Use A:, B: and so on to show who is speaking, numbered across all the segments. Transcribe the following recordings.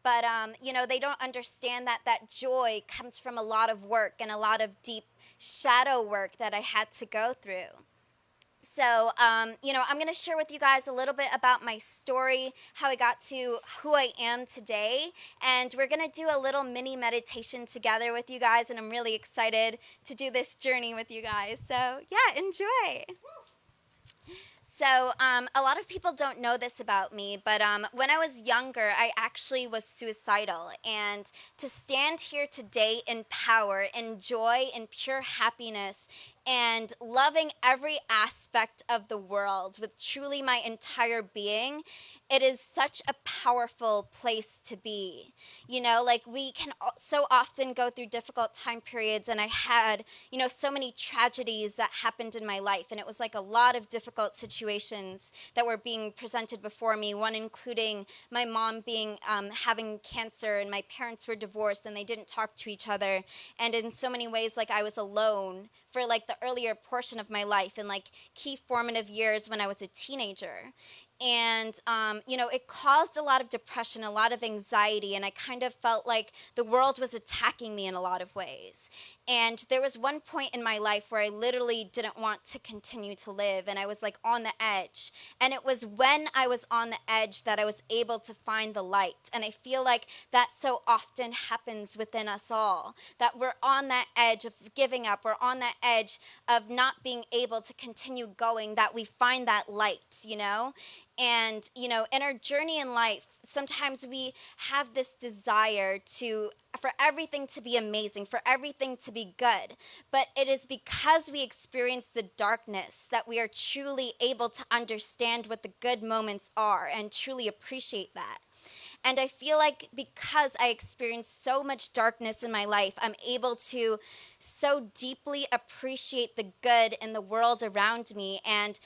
A: But, they don't understand that that joy comes from a lot of work and a lot of deep shadow work that I had to go through. So, I'm going to share with you guys a little bit about my story, how I got to who I am today. And we're going to do a little mini meditation together with you guys. And I'm really excited to do this journey with you guys. So, yeah, enjoy. So, a lot of people don't know this about me, but when I was younger, I actually was suicidal. And to stand here today in power, in joy, in pure happiness, and loving every aspect of the world with truly my entire being, it is such a powerful place to be. Like we can so often go through difficult time periods, and I had, so many tragedies that happened in my life, and it was like a lot of difficult situations that were being presented before me, one including my mom being having cancer, and my parents were divorced and they didn't talk to each other, and in so many ways, like, I was alone for like the earlier portion of my life and like key formative years when I was a teenager. And, it caused a lot of depression, a lot of anxiety, and I kind of felt like the world was attacking me in a lot of ways. And there was one point in my life where I literally didn't want to continue to live, and I was like on the edge. And it was when I was on the edge that I was able to find the light. And I feel like that so often happens within us all, that we're on that edge of giving up, we're on that edge of not being able to continue going, that we find that light. And, in our journey in life, sometimes we have this desire for everything to be amazing, for everything to be good. But it is because we experience the darkness that we are truly able to understand what the good moments are and truly appreciate that. And I feel like because I experienced so much darkness in my life, I'm able to so deeply appreciate the good in the world around me. And,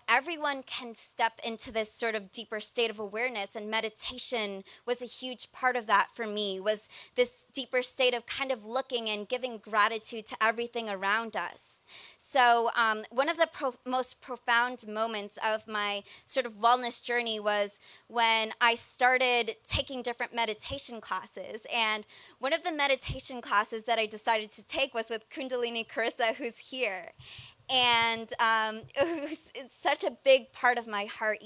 A: everyone can step into this sort of deeper state of awareness. And meditation was a huge part of that for me, was this deeper state of kind of looking and giving gratitude to everything around us. So, one of the most profound moments of my sort of wellness journey was when I started taking different meditation classes. And one of the meditation classes that I decided to take was with Kundalini Carissa, who's here. And it's such a big part of my heart.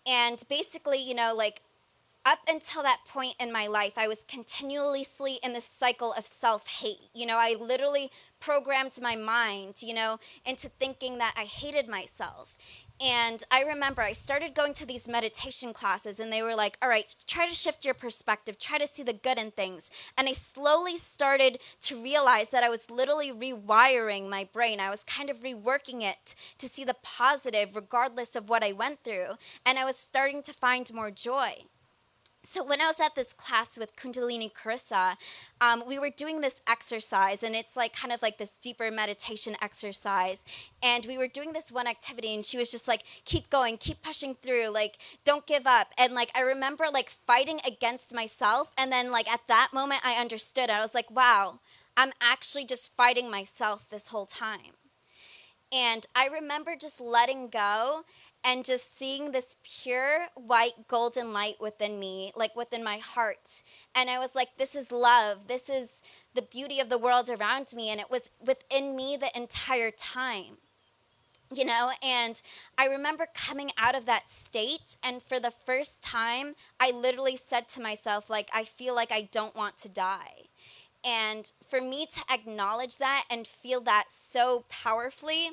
A: And basically, like, up until that point in my life, I was continuously in this cycle of self-hate. I literally programmed my mind, into thinking that I hated myself. And I remember I started going to these meditation classes, and they were like, all right, try to shift your perspective, try to see the good in things. And I slowly started to realize that I was literally rewiring my brain. I was kind of reworking it to see the positive regardless of what I went through. And I was starting to find more joy. So when I was at this class with Kundalini Carissa, we were doing this exercise, and it's like kind of like this deeper meditation exercise. And we were doing this one activity, and she was just like, keep going, keep pushing through, like, don't give up. And like, I remember like fighting against myself. And then like at that moment, I understood. I was like, wow, I'm actually just fighting myself this whole time. And I remember just letting go and just seeing this pure white golden light within me, like within my heart. And I was like, this is love. This is the beauty of the world around me. And it was within me the entire time. And I remember coming out of that state, and for the first time, I literally said to myself, like, I feel like I don't want to die. And for me to acknowledge that and feel that so powerfully,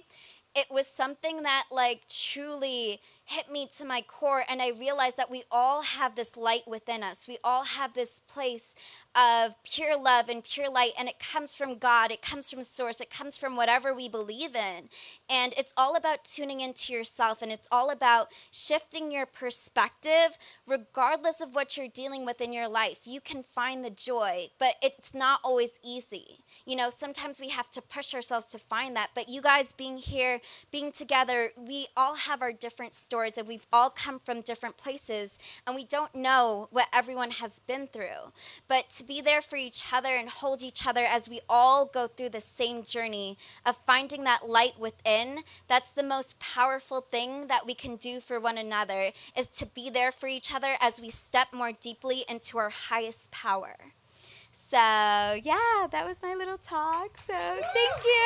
A: it was something that like truly hit me to my core. And I realized that we all have this light within us. We all have this place of pure love and pure light, and it comes from God, it comes from source, it comes from whatever we believe in. And it's all about tuning into yourself, and it's all about shifting your perspective regardless of what you're dealing with in your life. You can find the joy, but it's not always easy. Sometimes we have to push ourselves to find that. But you guys being here, being together, we all have our different stories stories, and we've all come from different places, and we don't know what everyone has been through. But to be there for each other and hold each other as we all go through the same journey of finding that light within, that's the most powerful thing that we can do for one another, is to be there for each other as we step more deeply into our highest power. So, yeah, that was my little talk. So, thank you.